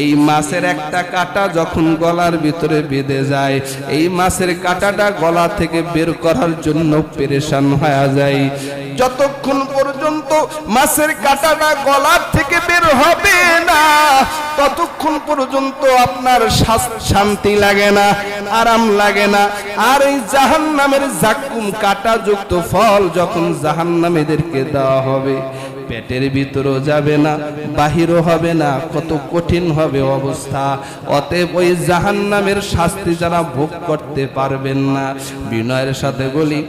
এই মাছের একটা কাটা যখন গলার ভিতরে বেঁধে যায়, এই মাছের কাটাটা গলা থেকে বের করার জন্য পেরেশান হয়ে যায়। যতক্ষণ পর্যন্ত মাছের কাটাটা গলার থেকে বের হবে না, ততক্ষণ পর্যন্ত আপনার শান্তি লাগে না, আরাম লাগে না। আর এই জাহান্নামের জাক্কুম কাটা যুক্ত ফল যখন জাহান্নামীদেরকে দেওয়া হবে, পেটের ভিতরও যাবে না, বাহিরও হবে না, কত কঠিন হবে অবস্থা। অতএব ওই জাহান্নামের শাস্তি যারা ভোগ করতে পারবেন না, বিনয়ের সাথে বলি,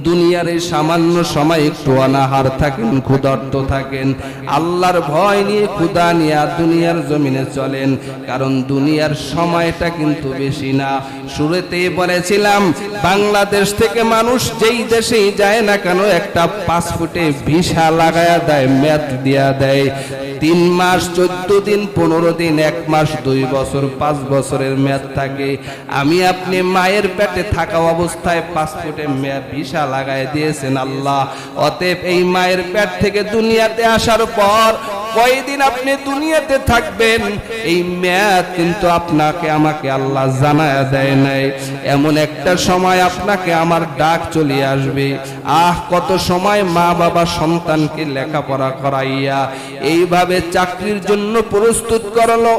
দুনিয়ার এই সামান্য সময় একটু অনাহার থাকেন, ক্ষুধার্ত থাকেন, আল্লাহর ভয় নিয়ে ক্ষুধা নিয়ে দুনিয়ার জমিনে চলেন, কারণ দুনিয়ার সময়টা কিন্তু বেশি না। শুরুতেই বলেছিলাম বাংলাদেশ থেকে মানুষ যেই দেশেই যায় না কেন একটা পাসপোর্টে ভিসা লাগায়া দেয়, মেয়াদ দিয়া দেয়, 3 মাস 14 দিন 15 দিন 1 মাস 2 বছর 5 বছরের মেয়াদ থাকে। আমি আপনি মায়ের পেটে থাকা অবস্থায় পাসপোর্টে মেয়াদ ভিসা লাগায় দিয়েছেন আল্লাহ। অতএব এই মায়ের পেট থেকে দুনিয়াতে আসার পর কয়দিন আপনি দুনিয়াতে থাকবেন এই মেয়াদ কিন্তু আপনাকে আমাকে আল্লাহ জানায়া দেয় নাই। এমন একটা সময় আপনাকে আমার ডাক চলে আসবে। কত সময় মা বাবা সন্তানকে লেখাপড়া করাইয়া এইভাবে চাকরির জন্য প্রস্তুত করলো,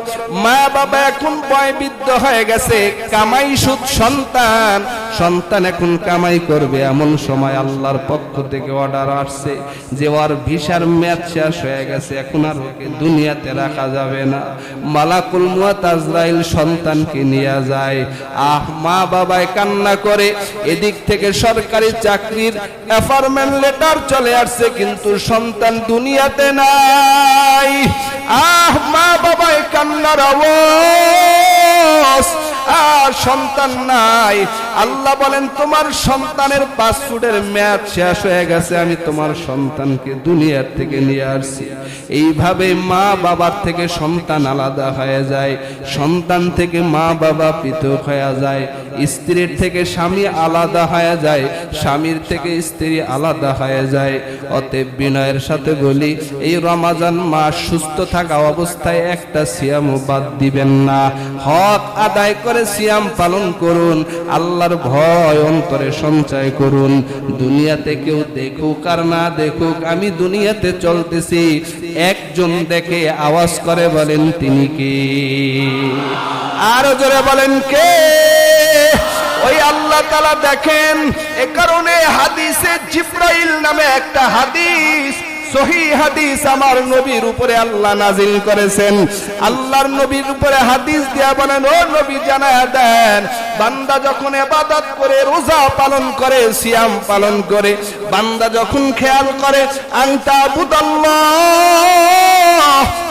মা বাবা এখন বয়বৃদ্ধ হয়ে গেছে, কামাই সুদ সন্তান, সন্তান এখন কামাই করবে। এমন সময় আল্লাহর পক্ষ থেকে অর্ডার আসছে যে ওর ভিসার মেয়াদ শেষ হয়ে গেছে, এখন আর ওকে দুনিয়াতে রাখা যাবে না। মালাকুল মউত আজরাইল সন্তানকে নিয়ে যায়। মা বাবায় কান্না করে। এদিক থেকে সরকারি চাকরির অ্যাপয়েন্টমেন্ট লেটার চলে আসছে, কিন্তু সন্তান দুনিয়াতে নাই। মা বাবায় কান্নার আওয়াজ, সন্তান নাই। আল্লাহ বলেন তোমার সন্তানের পাসপোর্টের মেয়াদ শেষ হয়ে গেছে, আমি তোমার সন্তানকে দুনিয়ার থেকে নিয়ে আসছি। এইভাবে মা বাবার থেকে সন্তান আলাদা হয়ে যায়, সন্তান থেকে মা বাবা পৃথক হয়ে যায়, স্ত্রীর থেকে স্বামী আলাদা হয়ে যায়, স্বামীর থেকে স্ত্রী আলাদা হয়ে যায়। অতএব বিনয়ের সাথে বলি, এই রমজান মাস সুস্থ থাকা অবস্থায় একটা সিয়ামও বাদ দিবেন না। হক আদায় করে সিয়াম পালন করুন, আল্লাহর ভয় অন্তরে সঞ্চয় করুন। দুনিয়াতে কেউ দেখুক আর না দেখুক, আমি দুনিয়াতে চলতেছি, একজন দেখে আওয়াজ করে বলেন তিনি কে? আরো জোরে বলেন কে? ওই আল্লাহ তাআলা দেখেন। এ কারণে হাদিসে জিবরাইল নামে একটা হাদিস, সহিহ হাদিস আমার নবীর উপরে আল্লাহ নাজিল করেছেন। আল্লাহর নবীর উপরে হাদিস দিয়া বলেন, ও নবী জানায়া দেন, বান্দা যখন ইবাদত করে, রোজা পালন করে, সিয়াম পালন করে, বান্দা যখন খেয়াল করে আনতা বুদাল্লাহ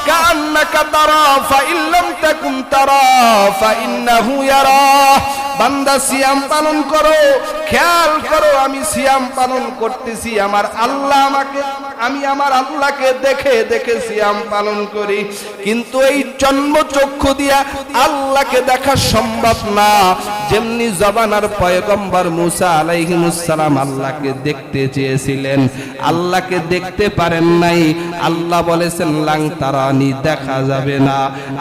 কান্নাকা তারা ফাইন লাম তাকুন তারা ফাইন্নাহু ইয়ারা। বান্দা সিয়াম পালন করো, খেয়াল করো আমি সিয়াম পালন করতেছি, আমার আল্লাহ আমাকে, আমি আমার আল্লাহকে দেখে দেখে সিয়াম পালন করি। কিন্তু এই জন্ম চক্ষু দিয়া আল্লাহকে দেখা সম্ভব না। যেমনি জবানার পয়গম্বর মুসা আলাইহিস সালাম আল্লাহকে দেখতে চেয়েছিলেন, আল্লাহকে দেখতে পারেন নাই। আল্লাহ বলেছেন লাং তারানি, দেখা যাবে না।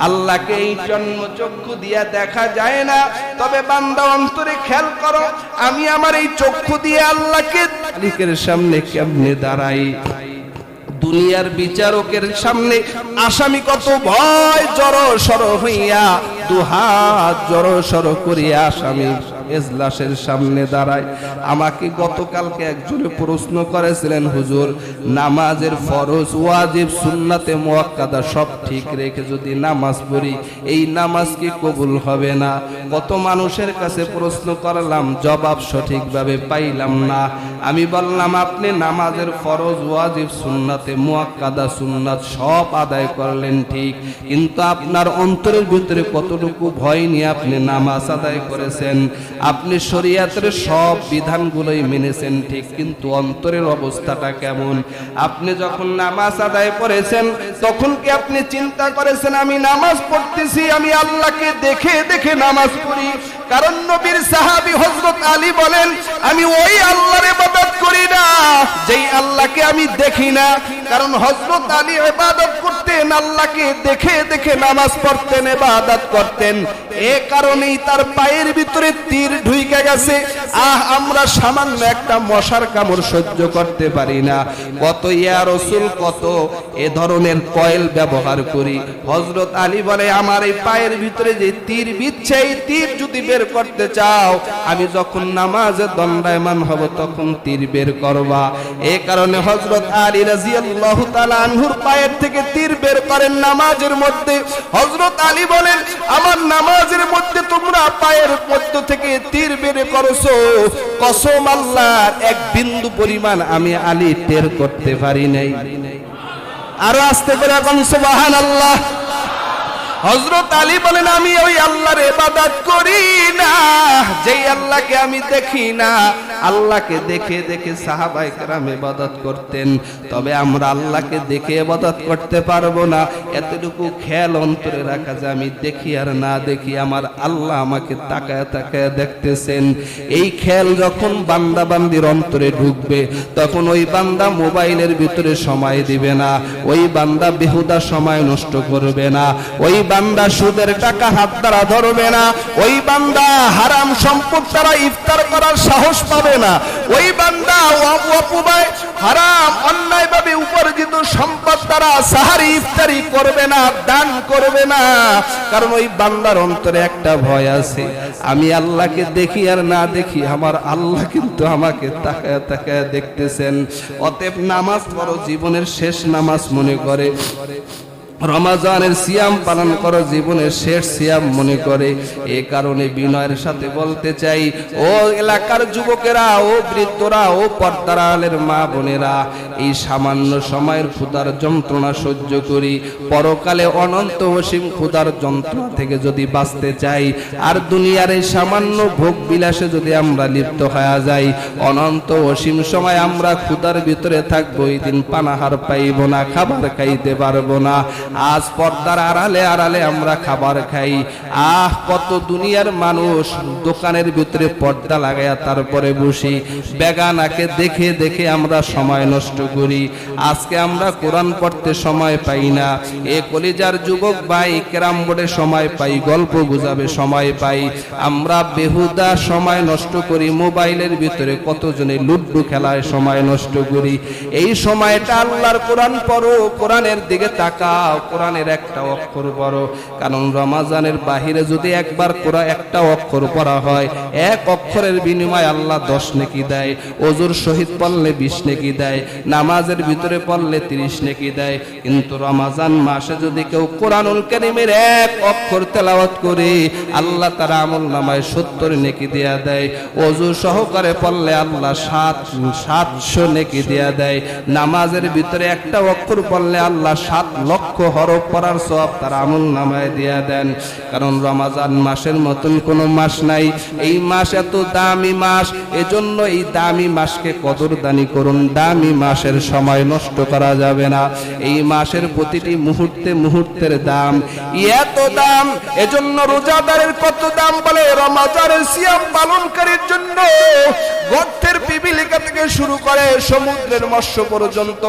আল্লাহকে এই জন্ম চক্ষু দিয়া দেখা যায় না। তবে বান্দা অন্তরে খেয়াল করো, আমি আমার এই চক্ষু দিয়ে আল্লাহকে মালিকের সামনে কেমনে দাঁড়াই। দুনিয়ার বিচারকের সামনে আসামি কত ভয় জড়ো সড়ো হইয়া, দুহাত জড়ো সড়ো করিয়া আসামি এজলাসের সামনে দাঁড়ায়। আমাকে গতকালকে একজনে প্রশ্ন করেছিলেন, হুজুর নামাজের ফরজ, ওয়াজিব, সুন্নাতে মুআক্কাদা সব ঠিক রেখে যদি নামাজ পড়ি, এই নামাজ কি কবুল হবে না? কত মানুষের কাছে প্রশ্ন করলাম, জবাব সঠিকভাবে পাইলাম না। আমি বললাম, আপনি নামাজের ফরজ, ওয়াজিব, সুন্নাতে মুআক্কাদা, সুন্নাত সব আদায় করলেন ঠিক, কিন্তু আপনার অন্তরের ভিতরে কতটুকু ভয় নিয়ে আপনি নামাজ আদায় করেছেন? আপনি শরীয়তের সব বিধানগুলোই মেনেছেন ঠিক, কিন্তু অন্তরের অবস্থাটা কেমন? আপনি যখন নামাজ আদায় করেছেন তখন কি আপনি চিন্তা করেছেন আমি নামাজ পড়তেছি, আমি আল্লাহকে দেখে দেখে নামাজ পড়ি? কারণ নবীর সাহাবী হযরত আলী বলেন, আমি ওই আল্লাহর ইবাদত করি না যেই আল্লাহকে আমি দেখি না। কারণ হযরত আলী ইবাদত করতেন, আল্লাহকে দেখে দেখে নামাজ পড়তেন, ইবাদত করতেন। এই কারণেই তার পায়ের ভিতরে তীর ঢুকে গেছে। আমরা সামান্য একটা মশার কামড় সহ্য করতে পারি না, কত ইয়া রাসূল কত এ ধরনের কয়েল ব্যবহার করি। হযরত আলী বলে, আমার এই পায়ের ভিতরে যে তীর বিচ্ছে, এই তীর যদি বের করতে চাও, আমি যখন নামাজে দণ্ডায়মান হব তখন তীর বের করবা। এই কারণে হযরত আলী রাদিয়াল্লাহু তাআলা আনহুর পায়ের থেকে তীর বের করেন নামাজের মধ্যে। হযরত আলী বলেন, আমার নামাজের মধ্যে তোমরা পায়ের মধ্য থেকে তীর বের করছো, কসম আল্লাহর এক বিন্দু পরিমাণ আমি আলী টের করতে পারি নাই। আরো আস্তে করে এখন সুবহানাল্লাহ। হযরত আলী বলেন, আমি ওই আল্লাহর ইবাদত করি না যেই আল্লাহকে আমি দেখি না। আল্লাহকে দেখে দেখে সাহাবায়ে কেরাম ইবাদত করতেন, তবে আমরা আল্লাহকে দেখে ইবাদত করতে পারবো না। এতটুকু খেয়াল অন্তরে রাখা যে আমি দেখি আর না দেখি আমার আল্লাহ আমাকে তাকায় তাকায় দেখতেছেন। এই খেয়াল যখন বান্দা বান্দির অন্তরে ঢুকবে, তখন ওই বান্দা মোবাইলের ভিতরে সময় দিবে না, ওই বান্দা বেহুদা সময় নষ্ট করবে না, ওই বান্দা সুদের টাকা হাত দ্বারা ধরবে না, ওই বান্দা হারাম সম্পদ দ্বারা ইফতার করার সাহস পাবে না, ওই বান্দা অপব্যয় হারাম অন্যায়ভাবে উপার্জিত সম্পদ দ্বারা সাহারি ইফতারি করবে না, দান করবে না। কারণ ওই বান্দার অন্তরে একটা ভয় আছে, আমি আল্লাহকে দেখি আর না দেখি আমার আল্লাহ কিন্তু আমাকে তাকায় তাকায় দেখতেছেন। অতএব নামাজ পড়ো জীবনের শেষ নামাজ মনে করে, রমাজানের সিয়াম পালন করো জীবনের শেষ সিয়াম মনে করে। এই কারণে বিনয়ের সাথে বলতে চাই, ও এলাকার যুবকেরা, ও বৃদ্ধরা, ও পর্দার আলের মা বোনেরা, এই সামান্য সময়ের ক্ষুধার যন্ত্রণা সহ্য করি, পরকালে অনন্ত অসীম ক্ষুধার যন্ত্রণা থেকে যদি বাঁচতে চাই, আর দুনিয়ার এই সামান্য ভোগ বিলাসে যদি আমরা লিপ্ত হয়ে যাই, অনন্ত অসীম সময় আমরা ক্ষুধার ভিতরে থাকবো, এই দিন পানাহার পাইব না, খাবার খাইতে পারবো না। আজ পর্দার আড়ালে আড়ালে আমরা খাবার খাই। কত দুনিয়ার মানুষ দোকানের ভিতরে পর্দা লাগায়া তারপরে বসি, বেগানাকে দেখে দেখে আমরা সময় নষ্ট করি। আজকে আমরা কোরআন পড়তে সময় পাই না, এ কলিজার যুবক ভাই ক্যারাম বোর্ডে সময় পাই, গল্প গুজাবে সময় পাই, আমরা বেহুদা সময় নষ্ট করি, মোবাইলের ভিতরে কতজনে লুড্ডু খেলায় সময় নষ্ট করি। এই সময়টা আল্লাহর কোরআন পড়ো, কোরআনের দিকে তাকাও, কোরআনের একটা অক্ষর পড়ো। কারণ রমাজানের বাহিরে যদি একবার কোরআন একটা অক্ষর পড়া হয়, এক অক্ষরের বিনিময়ে আল্লাহ 10 নেকি দেয়, ওযুর শহীদ পড়লে 20 নেকি দেয়, নামাজের ভিতরে পড়লে 30 নেকি দেয়। কিন্তু রমাজান মাসে যদি কেউ কোরআনুল কারীমের এক অক্ষর তেলাওয়াত করে, আল্লাহ তার আমলনামায় 70 নেকি দেয়া দেয়। ওযু সহকারে পড়লে আল্লাহ 700 নেকি দেয়া দেয়। নামাজের ভিতরে একটা অক্ষর পড়লে আল্লাহ 7 লক্ষ হরফ পড়ার সওয়াব তার আমলনামায় দেয়া দেন। কারণ রমাজান মাসের মতন কোনো মাস নাই। এই মাস এত দামি মাস, এজন্য এই দামি মাসকে কদরদানি করুন। দামি মাসের সময় নষ্ট করা যাবে না। এই মাসের প্রতিটি মুহূর্তে মুহূর্তের দাম, এত দাম, এজন্য রোজাদারের কত দাম বলে, রমাজানের সিয়াম পালনকারীর জন্য গর্তের পিপিলিকা থেকে শুরু করে সমুদ্রের মৎস্য পর্যন্ত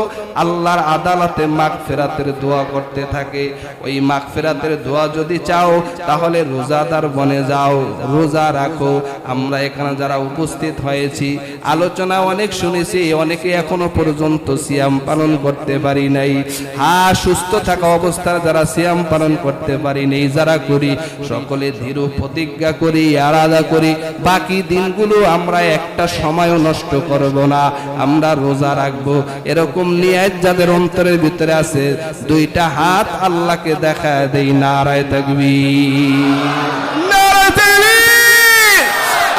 আল্লাহর আদালতে মাগফিরাতের দোয়া করতে থাকে। ওই মাগফিরাতের দোয়া যদি চাও তাহলে রোজাদার বনে যাও, রোজা রাখো। আমরা এখানে যারা উপস্থিত হয়েছি, আলোচনা অনেক শুনেছি, অনেকে এখনো পর্যন্ত সিয়াম পালন করতে পারি নাই। সুস্থ থাকা অবস্থায় যারা সিয়াম পালন করতে পারি নাই, যারা করি, সকলে দৃঢ় প্রতিজ্ঞা করি, আলাদা করি, বাকি দিনগুলো আমরা একটা সময়ও নষ্ট করব না, আমরা রোজা রাখবো। এরকম নিয়ত যাদের অন্তরের ভিতরে আছে, দুইটা হাত আল্লাহকে দেখা দেই, নারায়ে তাকবীর, নারায়ে তাকবীর।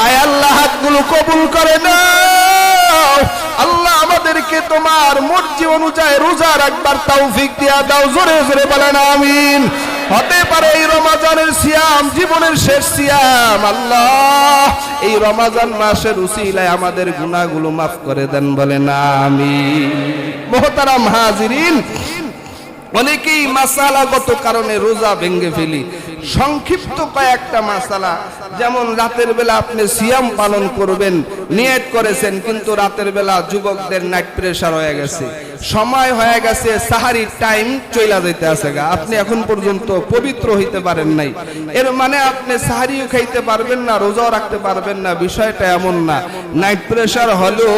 আয় আল্লাহ হাতগুলো কবুল করে নাও। আল্লাহ আমাদেরকে তোমার মর্জি অনুযায়ী রোজা রাখবার তৌফিক দিয়া দাও। জোরে জোরে বলেন আমিন। হতে পারে এই রমাজানের সিয়াম জীবনের শেষ সিয়াম। আল্লাহ এই রমাজান মাসের উসিলায় আমাদের গুনাহগুলো মাফ করে দেন, বলেন আমিন। মুহতারাম হাজিরিন, অনেকেই মাসালাগত কারণে রোজা ভেঙে ফেলি। সংক্ষিপ্ত কয়েকটা মাসালা, যেমন রাতের বেলা আপনি সিয়াম পালন করবেন, নিয়ত করেছেন, কিন্তু রাতের বেলা যুবকদের নাইট প্রেসার হয়ে গেছে, সময় হয়ে গেছে, সাহারির টাইম চলে যেতে আছে, আপনি এখন পর্যন্ত পবিত্র হইতে পারেন নাই। এর মানে আপনি সাহারিও খাইতে পারবেন না, রোজাও রাখতে পারবেন না। বিষয়টা এমন না। নাইট প্রেসার হলেও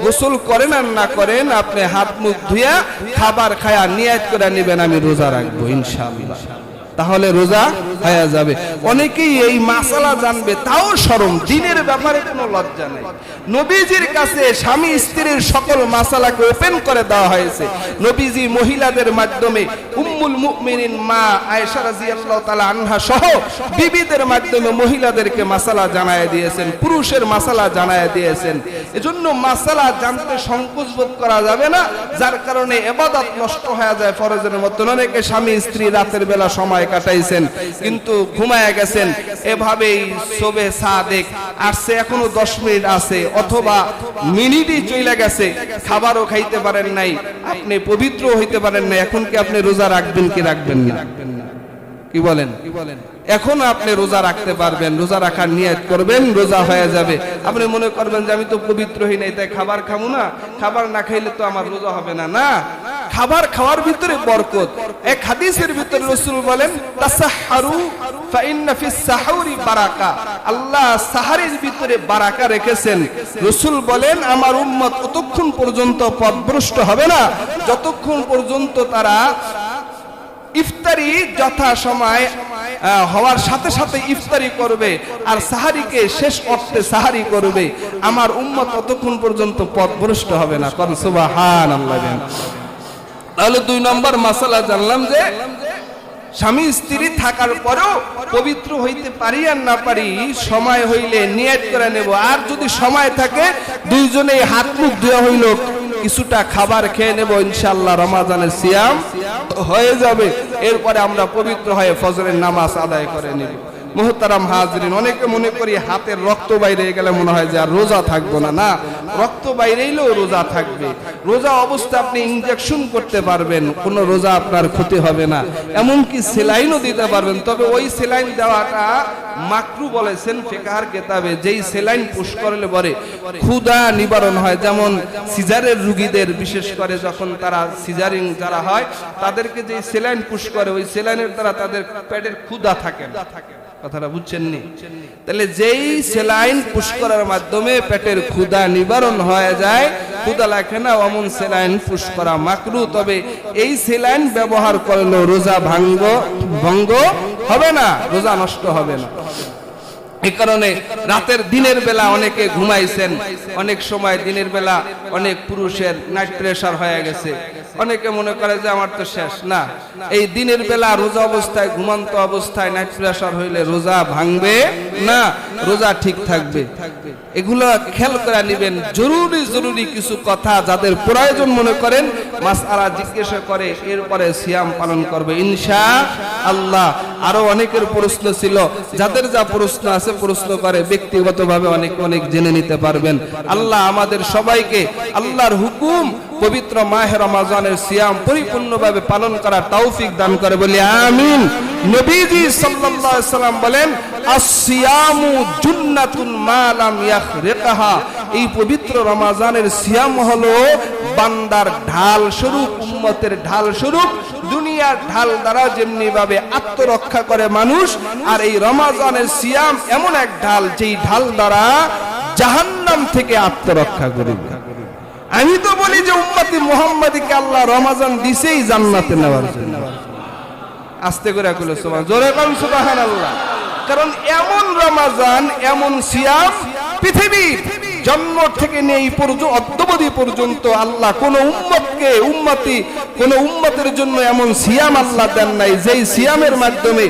গোসল করেন আর না করেন, আপনি হাত মুখ ধুইয়া খাবার খায়া নিয়ত করে নেবেন আমি রোজা রাখবো ইনশাআল্লাহ, তাহলে রোজা হয়ে যাবে। অনেকেই এই মাসালা জানবে, তাও শরম, দিনের ব্যাপারে কোনো লজ্জা নেই। নবীজির কাছে স্বামী স্ত্রীর সকল মাসালাকে ওপেন করে দেওয়া হয়েছে। নবীজি মহিলাদের মাধ্যমে উম্মুল মুমিনিন মা আয়েশা রাদিয়াল্লাহু তাআলা আনহা সহ বিবিদের মাধ্যমে মহিলাদেরকে মাসালা জানায় দিয়েছেন, পুরুষের মাসালা জানায় দিয়েছেন। এজন্য মাসালা জানতে সংকোচ বোধ করা যাবে না, যার কারণে ইবাদত নষ্ট হয়ে যায় ফরজের মতো। অনেকে স্বামী স্ত্রী রাতের বেলা সময় কাটাইছেন কিন্তু ঘুমায় গেছেন, এভাবেই সুবে সাদেক আসছে, এখনো 10 মিনিট আছে অথবা মিনিটই চলে গেছে, খাবারও খাইতে পারেন নাই, আপনি পবিত্র হইতে পারেন না। এখন কি আপনি রোজা রাখবেন কি রাখবেন না? কি বলেন? এখন আপনি রোজা রাখতে পারবেন, রোজা রাখার নিয়ত করবেন, রোজা হয়ে যাবে। আপনি মনে করবেন যে আমি তো পবিত্র হই নাই, তাই খাবার খাবো না, খাবার না খাইলে তো আমার রোজা হবে না। না, খাবার খাওয়ার ভিতরে বরকত। এক হাদিসের ভিতরে রাসূল বলেন তাসাহহারু ফা ইন্না ফিস সাহুরি বারাকা, আল্লাহ সাহারের ভিতরে বারাকা রেখেছেন। রাসূল বলেন আমার উম্মত ততক্ষণ পর্যন্ত পথভ্রষ্ট হবে না যতক্ষণ পর্যন্ত তারা ইফতারি যথা সময় হওয়ার সাথে সাথে ইফতারি করবে আর সাহারিকে শেষ অর্থে সাহারি করবে। আমার উম্মত ততক্ষণ পর্যন্ত পথভ্রষ্ট হবে না। কারণ সুবহানাল্লাহ। তাহলে 2 নম্বর মাসালা জানলাম যে স্বামী স্ত্রী থাকার পরেও পবিত্র হইতে পারি আর না পারি, সময় হইলে নিয়ত করে নেব। আর যদি সময় থাকে দুইজনেই হাত মুখ ধোয়া হইল, কিছুটা খাবার খেয়ে নেব, ইনশাআল্লাহ রমাদানের সিয়াম হয়ে যাবে। এরপরে আমরা পবিত্র হয়ে ফজরের নামাজ আদায় করে নেব। মুহতারাম হাজরিন, অনেকে মনে করি হাতের রক্ত বাইরে গেলে মনে হয় যে আর রোজা থাকবো না। না, রক্ত বাইরে এলেও রোজা থাকবে। রোজা অবস্থা আপনি ইনজেকশন করতে পারবেন, কোনো রোজা আপনার ক্ষতি হবে না। এমনকি সেলাইনও দিতে পারবেন, তবে ওই সেলাইন দেওয়াটা মাকরু বলেছেন ফিকহের কিতাবে। যেই সেলাইন পুশ করলে পরে ক্ষুধা নিবারণ হয়, যেমন সিজারের রোগীদের বিশেষ করে যখন তারা সিজারিং যারা হয় তাদেরকে যে সেলাইন পুশ করে, ওই সেলাইনের দ্বারা তাদের পেটের ক্ষুধা থাকে না। কথাটা বুঝছেননি? তাহলে যেই সেলাইন পুশ করার মাধ্যমে পেটের ক্ষুধা নিবারণ হয়ে যায়, ক্ষুধা লাগে না, অমন সেলাইন পুশ করা মাকরু। তবে এই সেলাইন ব্যবহার করলেও রোজা ভঙ্গ হবে না, রোজা নষ্ট হবে না। এই কারণে রাতের দিনের বেলা অনেকে ঘুমাইছেন, অনেক সময় দিনের বেলা অনেক পুরুষের নাইট প্রেসার হয়ে গেছে, অনেকে মনে করে যে আমার তো শেষ। না, এই দিনের বেলা রোজা অবস্থায় ঘুমান্ত অবস্থায় নাইট প্রেসার হইলে রোজা ভাঙবে না, রোজা ঠিক থাকবে। এগুলো খেয়াল করে নেবেন। জরুরি জরুরি কিছু কথা যাদের প্রয়োজন মনে করেন মাসআলা জিজ্ঞাসা করে এরপরে সিয়াম পালন করবে ইনশাআল্লাহ। আরো অনেকের প্রশ্ন ছিল, যাদের যা প্রশ্ন আছে প্রশ্ন করে ব্যক্তিগতভাবে অনেক জেনে নিতে পারবেন। আল্লাহ আমাদের সবাইকে আল্লাহর হুকুম পবিত্র মাহে রমজানের সিয়াম পরিপূর্ণভাবে পালন করার তৌফিক দান করে বলি আমিন। নবীজি সাল্লাল্লাহু আলাইহি সাল্লাম বলেন আস-সিয়ামু জুন্নাতুন মা লাম ইয়াখরিকাহা, এই পবিত্র রমজানের সিয়াম হলো বান্দার ঢাল স্বরূপ, উম্মতের ঢাল স্বরূপ। দুনিয়ার ঢাল দ্বারা যেমনি ভাবে আত্মরক্ষা করে মানুষ, আর এই রমজানের সিয়াম এমন এক ঢাল যেই ঢাল দ্বারা জাহান্নাম থেকে আত্মরক্ষা করবে। আমি তো বলি যে উম্মতি মুহাম্মাদীকে আল্লাহ রমজান দিছেই জান্নাতে নেওয়ার জন্য। আস্তে করে কইলো সুবহান, জোরে কোন সুবহানাল্লাহ। কারণ এমন রমজান, এমন সিয়াম পৃথিবীর জন্ম থেকে নেই অদ্যাবধি পর্যন্ত আল্লাহ কোন উম্মতের জন্য এমন সিয়াম আল্লাহ দেন নাই যেই সিয়ামের মাধ্যমে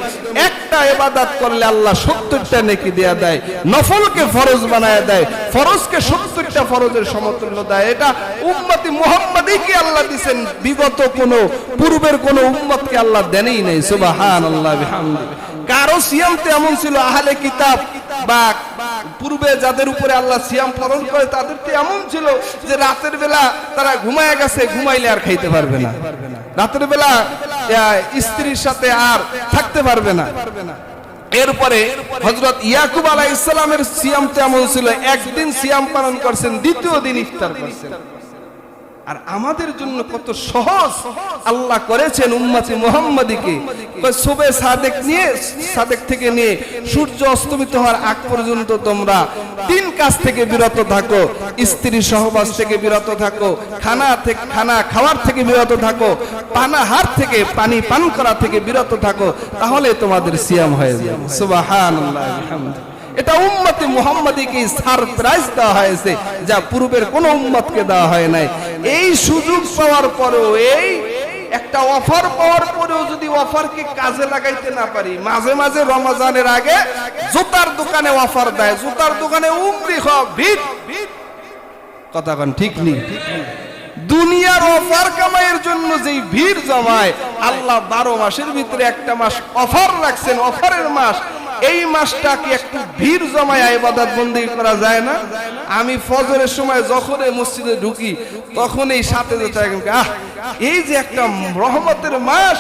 একটা ইবাদত করলে আল্লাহ 70টা নেকি দেয়া দেয়, নফলকে ফরজ বানায় দেয়, ফরজকে 70টা ফরজের সমতুল্য দেয়। এটা উম্মতি মুহাম্মাদীকে আল্লাহ দিবেন, বিগত পূর্বের কোন উম্মতকে আল্লাহ দেনই নাই। সুবহানাল্লাহ বিহামদি। কারো সিয়াম তো এমন ছিল, আহলে কিতাব বা পূর্বে যাদের উপরে আল্লাহ সিয়াম পালন করে তাদের তো এমন ছিল যে রাতের বেলা তারা ঘুমায় গেছে, ঘুমাইলে আর খাইতে পারবে না, রাতের বেলা স্ত্রীর সাথে আর থাকতে পারবে না। এরপরে হযরত ইয়াকুব আলাইহিস সালামের সিয়াম তো এমন ছিল, একদিন সিয়াম পালন করছেন, দ্বিতীয় দিন ইফতার করছেন। আর আমাদের জন্য কত সহজ আল্লাহ করেছেন উম্মতি মুহাম্মাদীকে। সুবে সাদেক থেকে নিয়ে সূর্য অস্তমিত হওয়ার আগ পর্যন্ত তোমরা 3 কাজ থেকে বিরত থাকো, স্ত্রী সহবাস থেকে বিরত থাকো, খানা খাওয়ার থেকে বিরত থাকো, পানাহার থেকে পানি পান করা থেকে বিরত থাকো, তাহলে তোমাদের সিয়াম হয়ে যাবে। সুবহানাল্লাহ বিহামদি। এটা উম্মতে মুহাম্মাদীকে সারপ্রাইজ দেওয়া হয়েছে, যা পূর্বের কোন উম্মতকে দেওয়া হয় নাই। এই সুযোগ পাওয়ার পরেও এই একটা অফার পাওয়ার পরেও যদি অফারকে কাজে লাগাইতে না পারি, মাঝে মাঝে রমজানের আগে জুতার দোকানে অফার দেয়, জুতার দোকানে উমরি খাও ভিড়, কথা কোন ঠিক নেই? দুনিয়ার অফার কামাইয়ের জন্য যেই ভিড় জমায়, আল্লাহ 12 মাসের ভিতরে একটা মাস অফার রাখছেন, অফারের মাস। এই মাসটা কি একটু ভিড় জমায় ইবাদত বন্দেগী করা যায় না? আমি ফজরের সময় যখন মসজিদে ঢুকি তখন এই সাথে এই যে একটা রহমতের মাস,